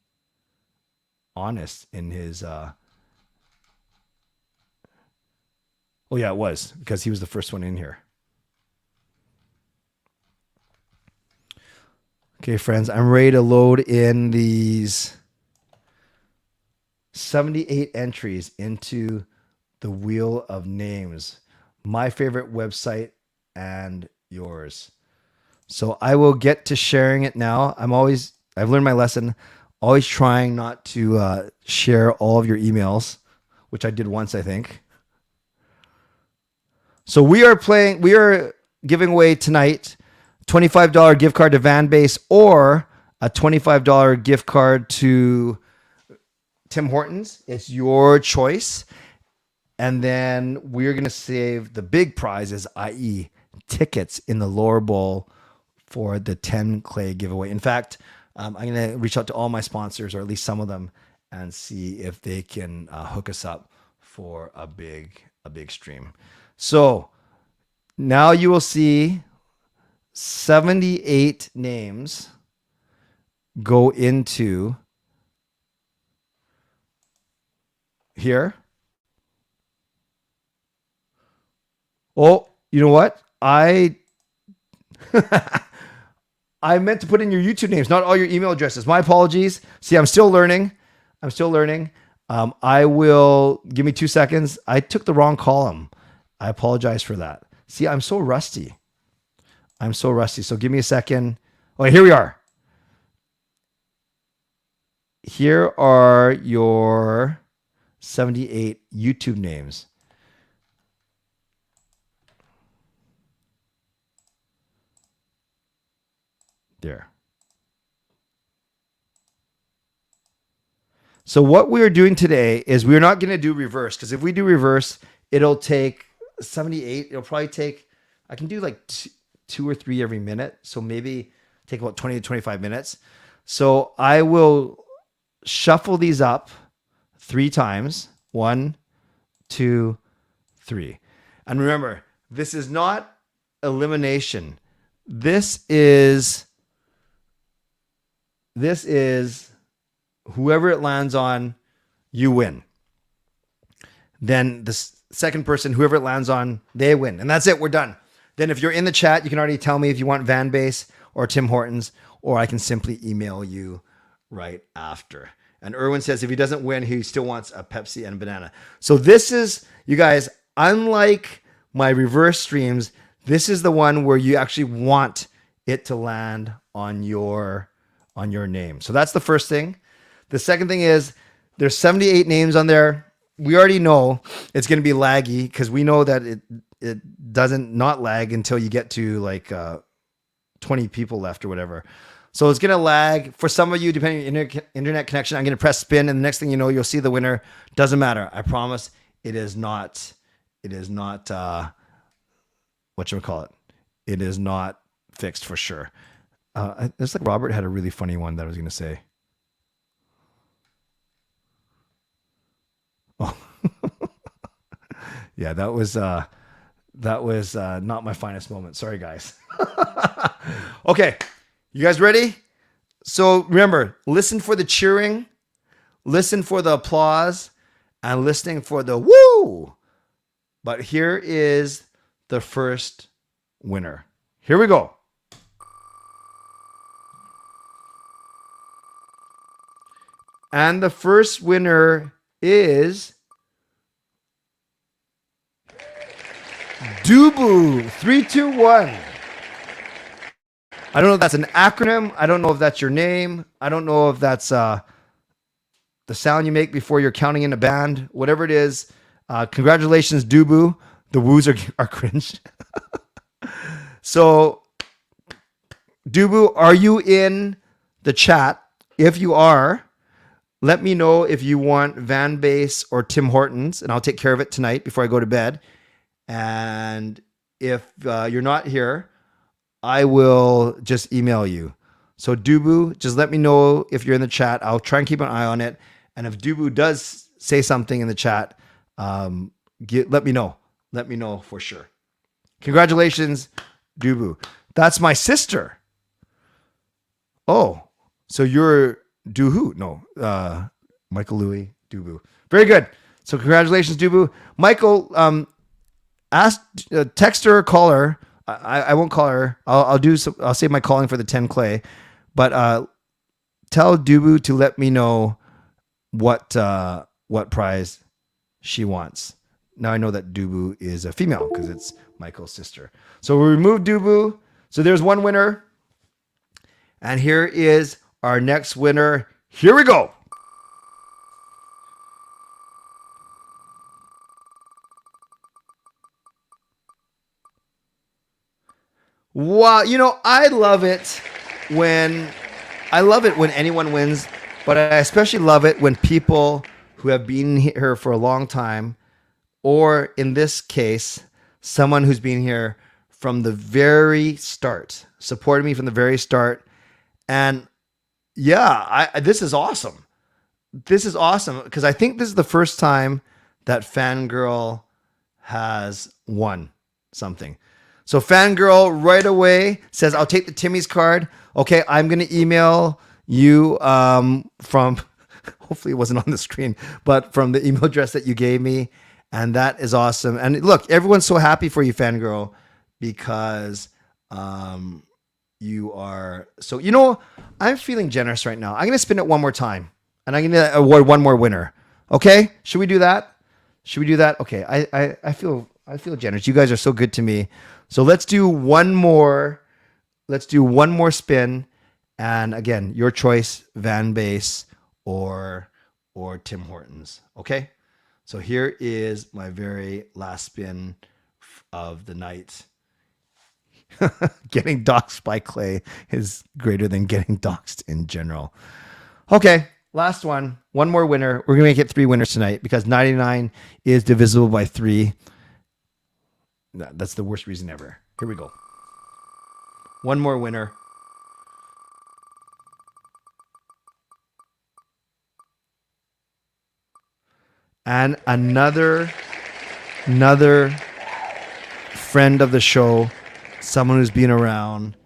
honest in his. Oh yeah, it was because he was the first one in here. Okay, friends, I'm ready to load in these 78 entries into the Wheel of Names, my favorite website and yours. So I will get to sharing it now. I've learned my lesson, always trying not to share all of your emails, which I did once, I think. So we are giving away tonight $25 gift card to VanBase or a $25 gift card to Tim Hortons. It's your choice. And then we're going to save the big prizes, i.e. tickets in the lower bowl for the 10 clay giveaway. In fact, I'm going to reach out to all my sponsors, or at least some of them, and see if they can hook us up for a big stream. So now you will see 78 names go into here. Oh, you know what? I meant to put in your YouTube names, not all your email addresses. My apologies. See, I'm still learning. I will, give me 2 seconds. I took the wrong column. I apologize for that. See, I'm so rusty. So give me a second. Oh, here we are. Here are your 78 YouTube names. There. So what we're doing today is we're not going to do reverse, because if we do reverse, it'll take 78. It'll probably take, I can do like two or three every minute. So maybe take about 20 to 25 minutes. So I will shuffle these up 3 times. 1, 2, 3. And remember, this is not elimination. This is whoever it lands on, you win. Then the second person, whoever it lands on, they win. And that's it. We're done. Then if you're in the chat, you can already tell me if you want VanBase or Tim Hortons, or I can simply email you right after. And Erwin says if he doesn't win, he still wants a Pepsi and a banana. So this is, you guys, unlike my reverse streams, this is the one where you actually want it to land on your name. So that's the first thing. The second thing is there's 78 names on there. We already know it's going to be laggy because we know that it doesn't not lag until you get to like 20 people left or whatever. So it's going to lag for some of you, depending on your internet connection. I'm going to press spin, and the next thing you know, you'll see the winner. Doesn't matter. I promise it is not whatchamacallit. It is not fixed for sure. It's like Robert had a really funny one that I was going to say. Oh, yeah, that was not my finest moment. Sorry, guys. Okay, you guys ready? So remember, listen for the cheering, listen for the applause, and listening for the woo. But here is the first winner. Here we go. And the first winner is Dubu 321. I don't know if that's an acronym. I don't know if that's your name. I don't know if that's the sound you make before you're counting in a band. Whatever it is, congratulations, Dubu. The woos are cringe. So, Dubu, are you in the chat? If you are, let me know if you want VanBase or Tim Hortons, and I'll take care of it tonight before I go to bed. And if you're not here, I will just email you. So Dubu, just let me know if you're in the chat. I'll try and keep an eye on it. And if Dubu does say something in the chat, let me know. Let me know for sure. Congratulations, Dubu. That's my sister. Oh, so you're Duhu? No, Michael Louis, Dubu. Very good. So congratulations, Dubu. Michael, text her or call her. I won't call her. I'll save my calling for the 10 clay, but tell Dubu to let me know what prize she wants. Now I know that Dubu is a female because it's Michael's sister. So we removed Dubu. So there's one winner. And here is our next winner. Here we go. Wow, I love it when anyone wins, but I especially love it when people who have been here for a long time, or in this case, someone who's been here from the very start, supported me from the very start. And yeah, this is awesome. This is awesome because I think this is the first time that Fangirl has won something. So Fangirl right away says, I'll take the Timmy's card. Okay, I'm going to email you from, hopefully it wasn't on the screen, but from the email address that you gave me. And that is awesome. And look, everyone's so happy for you, Fangirl, because you are so, I'm feeling generous right now. I'm going to spin it one more time and I'm going to award one more winner. Okay, should we do that? Okay, I feel generous. You guys are so good to me. So let's do one more. Let's do one more spin. And again, your choice, Van Base or Tim Hortons. Okay. So here is my very last spin of the night. Getting doxxed by Clay is greater than getting doxxed in general. Okay. Last one. One more winner. We're going to make it 3 winners tonight because 99 is divisible by 3. That's the worst reason ever. Here we go. One more winner. And another friend of the show, someone who's been around,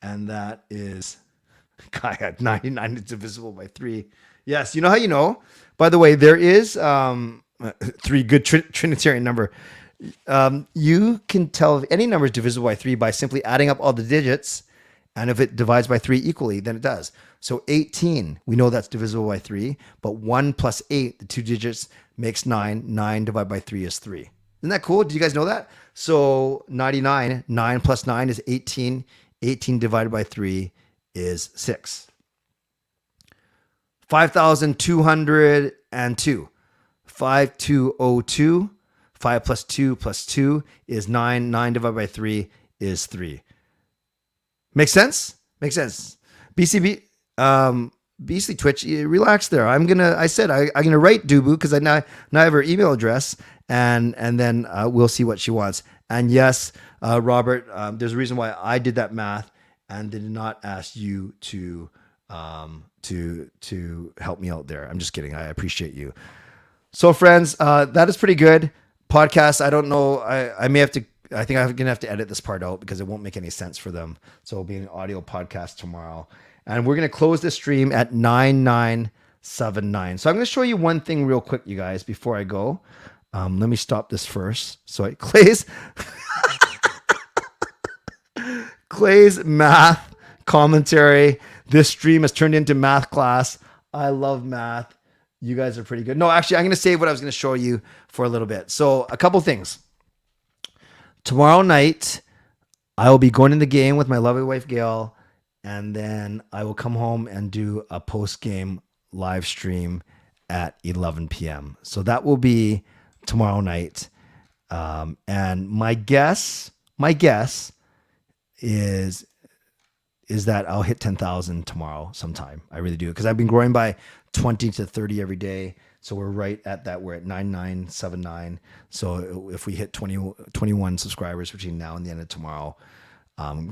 and that is guy at 99 is divisible by 3. Yes, you know how you know? By the way, there is 3 good Trinitarian number. You can tell if any number is divisible by 3 by simply adding up all the digits, and if it divides by 3 equally, then it does. So 18, we know that's divisible by 3, but 1 plus 8, the 2 digits, makes 9. 9 divided by 3 is 3. Isn't that cool? Did you guys know that? So 99, 9 plus 9 is 18. 18 divided by 3 is 6. 5,202. 5202. 5 plus 2 plus 2 is 9. 9 divided by 3 is 3. Makes sense? Makes sense. BCB, Beastly Twitch, relax there. I'm gonna write Dubu because I now have her email address, and then we'll see what she wants. And yes, Robert, there's a reason why I did that math and did not ask you to help me out there. I'm just kidding. I appreciate you. So friends, that is pretty good. Podcast, I don't know. I think I'm going to have to edit this part out because it won't make any sense for them. So it'll be an audio podcast tomorrow. And we're going to close this stream at 9979. So I'm going to show you one thing real quick, you guys, before I go. Let me stop this first. So Clay's math commentary. This stream has turned into math class. I love math. You guys are pretty good. No, actually, I'm going to save what I was going to show you for a little bit. So a couple things. Tomorrow night, I will be going in the game with my lovely wife, Gail, and then I will come home and do a post-game live stream at 11 p.m. So that will be tomorrow night. And my guess is that I'll hit 10,000 tomorrow sometime. I really do. Because I've been growing by 20 to 30 every day. So we're right at that. We're at 9979. So if we hit 21 subscribers between now and the end of tomorrow,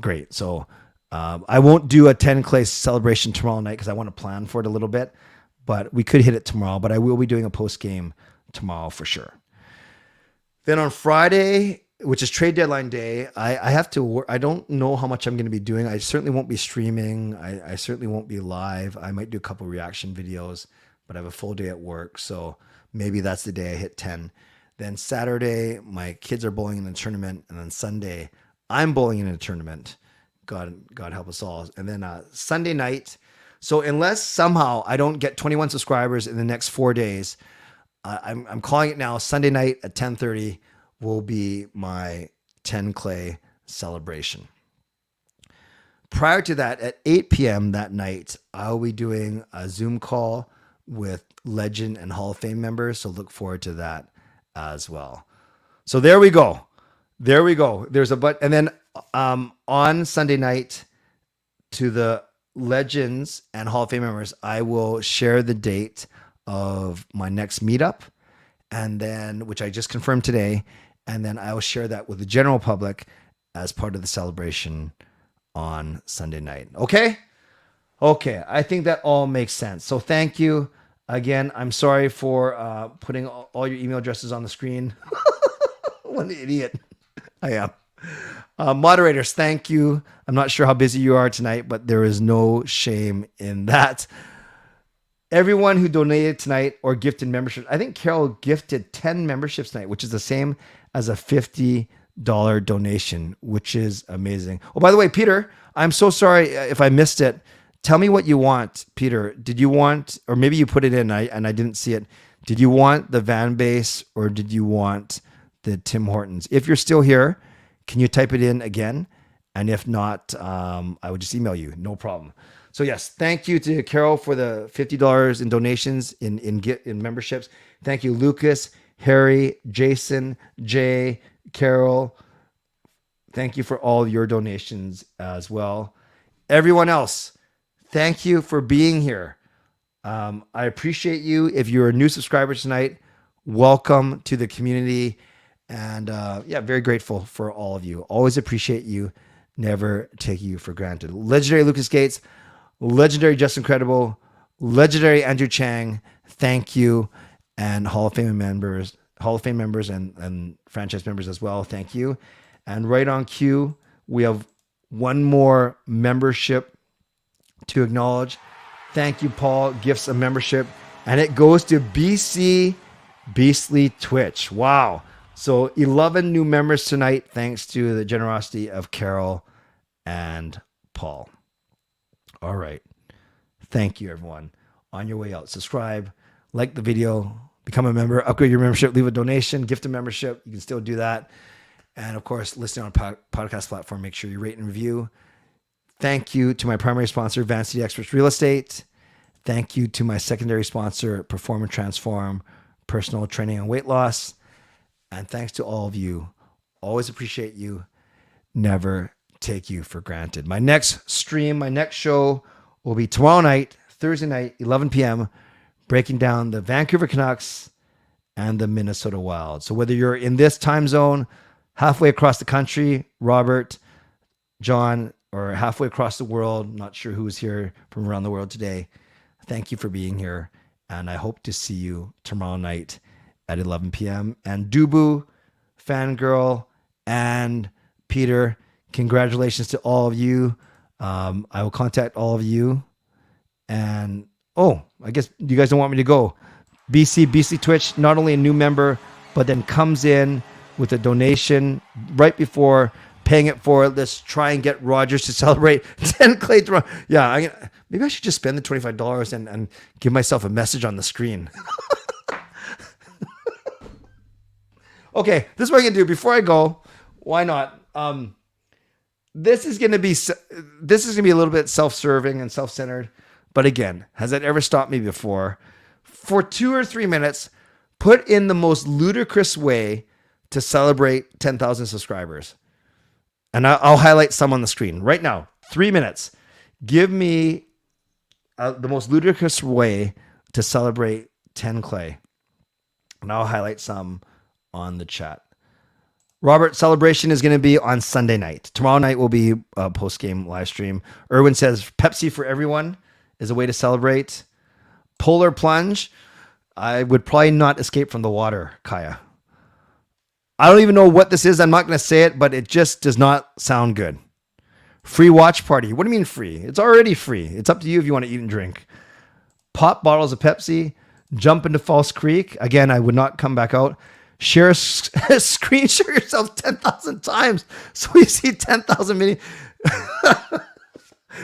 great. So I won't do a 10 clay celebration tomorrow night because I want to plan for it a little bit. But we could hit it tomorrow. But I will be doing a post game tomorrow for sure. Then on Friday, which is trade deadline day, I have to work. I don't know how much I'm going to be doing. I certainly won't be streaming. I certainly won't be live. I might do a couple reaction videos, but I have a full day at work. So maybe that's the day I hit 10. Then Saturday, my kids are bowling in a tournament. And then Sunday, I'm bowling in a tournament. God help us all. And then Sunday night. So unless somehow I don't get 21 subscribers in the next 4 days, I'm calling it now. Sunday night at 10:30 will be my 10 clay celebration. Prior to that, at 8 p.m. that night, I'll be doing a Zoom call with Legend and Hall of Fame members. So look forward to that as well. So there we go. There's and then on Sunday night, to the Legends and Hall of Fame members, I will share the date of my next meetup, and then, which I just confirmed today, and then I will share that with the general public as part of the celebration on Sunday night. Okay. I think that all makes sense. So thank you again. I'm sorry for putting all your email addresses on the screen. What an idiot I am. Moderators, thank you. I'm not sure how busy you are tonight, but there is no shame in that. Everyone who donated tonight or gifted memberships, I think Carol gifted 10 memberships tonight, which is the same as a $50 donation, which is amazing. Oh, by the way, Peter, I'm so sorry if I missed it. Tell me what you want, Peter. Did you want, or maybe you put it in and I didn't see it. Did you want the van base or did you want the Tim Hortons? If you're still here, can you type it in again? And if not, I would just email you. No problem. So yes, thank you to Carol for the $50 in donations in memberships. Thank you, Lucas, Harry, Jason, Jay, Carol. Thank you for all your donations as well. Everyone else, thank you for being here. I appreciate you. If you're a new subscriber tonight, welcome to the community. And very grateful for all of you. Always appreciate you. Never take you for granted. Legendary Lucas Gates, legendary Justin Credible, legendary Andrew Chang. Thank you. And Hall of Fame members and franchise members as well. Thank you. And right on cue, we have one more membership to acknowledge. Thank you, Paul. Gifts of membership. And it goes to BC Beastly Twitch. Wow. So 11 new members tonight, thanks to the generosity of Carol and Paul. All right. Thank you, everyone. On your way out, subscribe, like the video, become a member, upgrade your membership, leave a donation, gift a membership. You can still do that. And of course, listen on a podcast platform. Make sure you rate and review. Thank you to my primary sponsor, Van City Experts Real Estate. Thank you to my secondary sponsor, Perform and Transform, Personal Training and Weight Loss. And thanks to all of you. Always appreciate you. Never take you for granted. My next stream, my next show will be tomorrow night, Thursday night, 11 p.m., breaking down the Vancouver Canucks and the Minnesota Wild. So whether you're in this time zone, halfway across the country, Robert, John, or halfway across the world, not sure who's here from around the world today, thank you for being here. And I hope to see you tomorrow night at 11 p.m. And Dubu, Fangirl, and Peter, congratulations to all of you. I will contact all of you. And, I guess you guys don't want me to go. BC Twitch, not only a new member, but then comes in with a donation right before paying it forward. Let's try and get Rogers to celebrate 10 clay throw. Yeah, maybe I should just spend the $25 and give myself a message on the screen. Okay, this is what I'm gonna do before I go. Why not? This is gonna be a little bit self-serving and self-centered. But again, has that ever stopped me before? For 2 or 3 minutes, put in the most ludicrous way to celebrate 10,000 subscribers. And I'll highlight some on the screen right now. 3 minutes. Give me the most ludicrous way to celebrate 10 clay. And I'll highlight some on the chat. Robert, celebration is going to be on Sunday night. Tomorrow night will be a post-game live stream. Erwin says Pepsi for everyone is a way to celebrate. Polar plunge. I would probably not escape from the water, Kaya. I don't even know what this is. I'm not going to say it, but it just does not sound good. Free watch party. What do you mean free? It's already free. It's up to you if you want to eat and drink. Pop bottles of Pepsi. Jump into False Creek. Again, I would not come back out. Share a screen share yourself 10,000 times so you see 10,000 mini.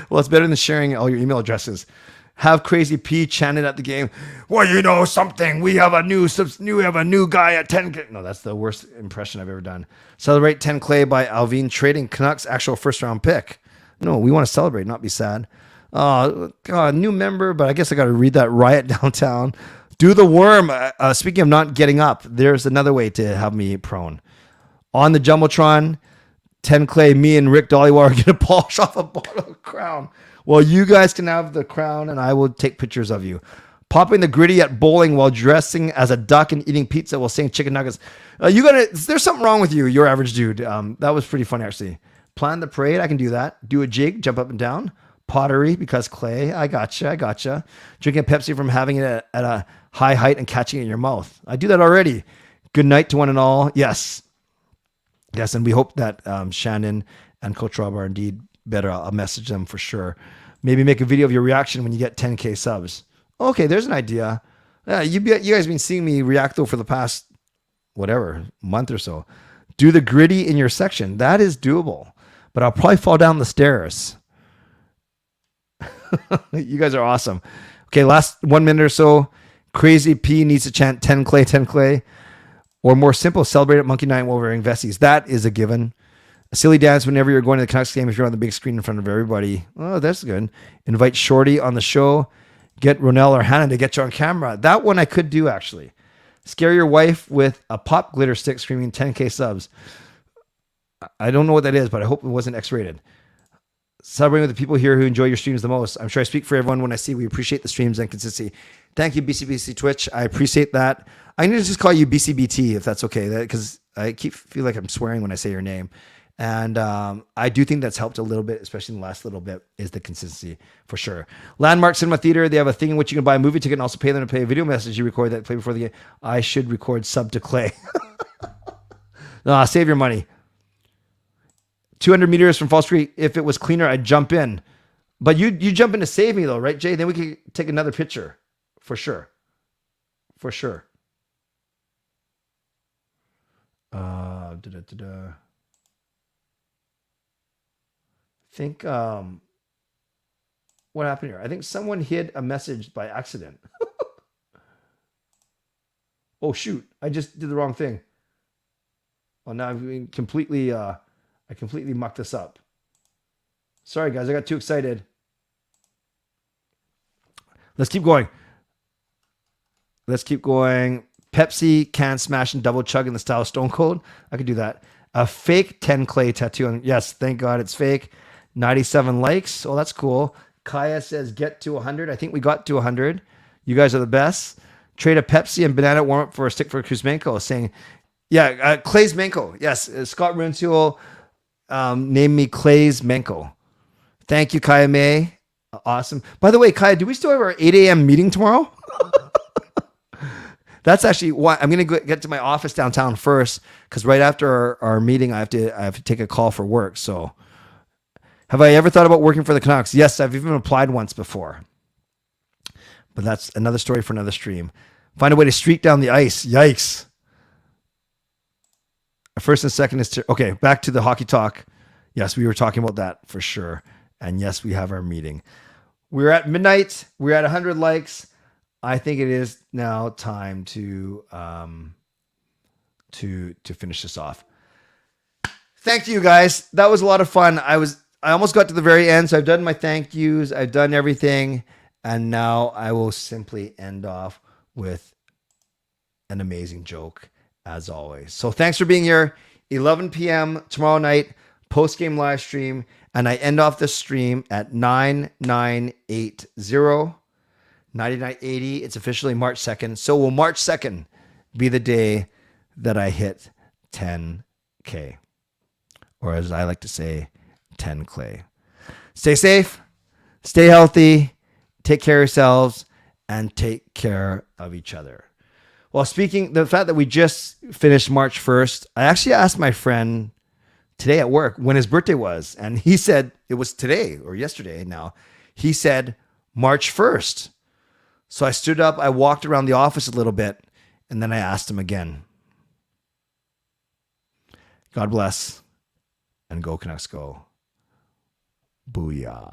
Well, it's better than sharing all your email addresses. Have Crazy P chanted at the game. Well, you know something. We have a new guy at 10. No, that's the worst impression I've ever done. Celebrate 10 Clay by Alvin trading Canucks actual first round pick. No, we want to celebrate, not be sad. Oh, God, new member, but I guess I got to read that. Riot downtown. Do the worm. Speaking of not getting up, there's another way to have me prone. On the Jumbotron, 10 Clay, me and Rick Dollywar are going to polish off a bottle of Crown. Well, you guys can have the Crown, and I will take pictures of you. Popping the gritty at bowling while dressing as a duck and eating pizza while saying chicken nuggets. There's something wrong with you, your average dude. That was pretty funny, actually. Plan the parade. I can do that. Do a jig, jump up and down. Pottery, because Clay. I gotcha. Drinking Pepsi from having it at a high height and catching it in your mouth. I do that already. Good night to one and all. Yes, and we hope that Shannon and Coach Rob are indeed better. I'll message them for sure. Maybe make a video of your reaction when you get 10K subs. Okay, there's an idea. Yeah, you guys have been seeing me react though for the past, month or so. Do the gritty in your section. That is doable. But I'll probably fall down the stairs. You guys are awesome. Okay, last 1 minute or so. Crazy P needs to chant 10 Clay, 10 Clay. Or more simple, celebrate at Monkey Night while wearing vesties. That is a given. A silly dance whenever you're going to the Canucks game if you're on the big screen in front of everybody. Oh, that's good. Invite Shorty on the show. Get Ronell or Hannah to get you on camera. That one I could do, actually. Scare your wife with a pop glitter stick screaming 10K subs. I don't know what that is, but I hope it wasn't X-rated. Celebrating with the people here who enjoy your streams the most. I'm sure I speak for everyone when I say we appreciate the streams and consistency. Thank you, BCBC Twitch. I appreciate that. I'm going to just call you BCBT if that's okay, because I feel like I'm swearing when I say your name. And I do think that's helped a little bit, especially in the last little bit, is the consistency for sure. Landmark Cinema Theater, they have a thing in which you can buy a movie ticket and also pay them to play a video message you record that play before the game. I should record sub to Clay. Save your money. 200 meters from False Creek. If it was cleaner, I'd jump in. But you jump in to save me though, right, Jay? Then we could take another picture. For sure. I think what happened here? I think someone hid a message by accident. Oh shoot! I just did the wrong thing. Well, now I've completely I completely mucked this up. Sorry guys, I got too excited. Let's keep going. Pepsi can smash and double chug in the style of Stone Cold. I could do that. A fake 10 Clay tattoo on. Yes, thank God it's fake. 97 likes. Oh, that's cool. Kaya says get to 100. I think we got to 100. You guys are the best. Trade a Pepsi and banana warm up for a stick for Kuzmenko. Saying, yeah, Clay's Menko. Yes, Scott Runtuel named me Clay's Menko. Thank you, Kaya May. Awesome. By the way, Kaya, do we still have our 8 a.m. meeting tomorrow? That's actually why I'm going to get to my office downtown first, because right after our meeting, I have to take a call for work. So have I ever thought about working for the Canucks? Yes, I've even applied once before. But that's another story for another stream. Find a way to streak down the ice. Yikes. First and second is... Okay, back to the hockey talk. Yes, we were talking about that for sure. And yes, we have our meeting. We're at midnight. We're at 100 likes. I think it is now time to finish this off. Thank you guys. That was a lot of fun. I almost got to the very end, so I've done my thank yous. I've done everything, and now I will simply end off with an amazing joke as always. So thanks for being here. 11 p.m. tomorrow night, post-game live stream, and I end off the stream at 9980. 9980. It's officially March 2nd. So will March 2nd be the day that I hit 10K? Or as I like to say, 10 Clay. Stay safe, stay healthy, take care of yourselves, and take care of each other. Well, speaking, the fact that we just finished March 1st, I actually asked my friend today at work when his birthday was, and he said it was today or yesterday now. He said March 1st. So I stood up, I walked around the office a little bit, and then I asked him again. God bless, and go Canucks go. Booyah.